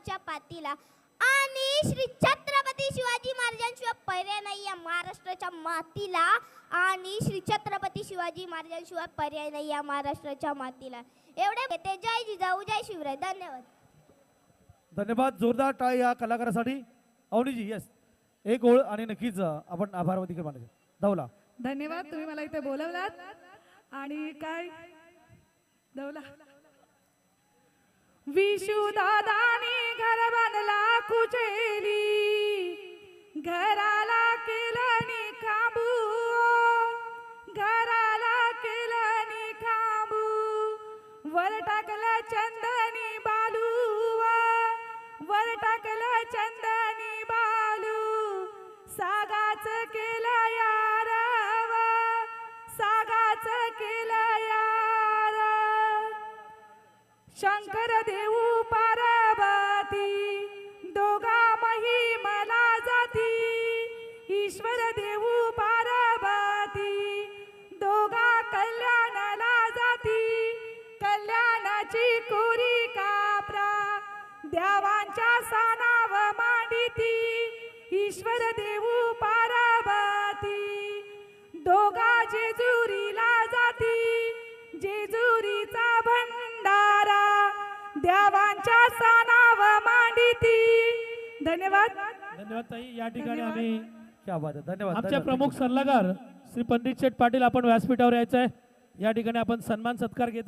आमच्या पातीला आणि श्री छत्रपती शिवाजी महाराजांशिवाय पर्याय नाही या महाराष्ट्राच्या मातीला आणि श्री छत्रपती शिवाजी महाराजांशिवाय पर्याय नाही या महाराष्ट्राच्या मातीला. एवढे ते जय जिजाऊ जय शिवराय. धन्यवाद. धन्यवाद. जोरदार टाळी या कलाकारासाठी. अवनीजी यस एक ओळ आणि नक्कीच आपण आभार देखील मानायचे. धावला. धन्यवाद तुम्ही मला इथे बोलवलात. आणि काय धावला विशू दादानी घर बांधला कुचेली घराला केलं नि काबू घराला केलं नि काबू वर टाकलं चंदनी बालू वर टाकलं चंदनी बालू सागाच केलं यार सागाच केलं यार शंकर देऊ पार्वती दोघा महिमला जाती ईश्वर देऊ पार्वती दोघा कल्याणाला जाती कल्याणाची कोरी कापरा देवांच्या सानाव मांडिती ईश्वर देऊ पार्वती दोघा जेजुरीला जाती जेजुरीचा भंडारा देवांच्या सानाव मांडिती. धन्यवाद. धन्यवाद ताई. या ठिकाणी आम्ही क्या बात आहे. धन्यवाद. आमच्या प्रमुख सल्लागार श्री पंडित शेठ पाटील आपण व्यासपीठावर यायचं आहे. या ठिकाणी आपण सन्मान सत्कार घेतो.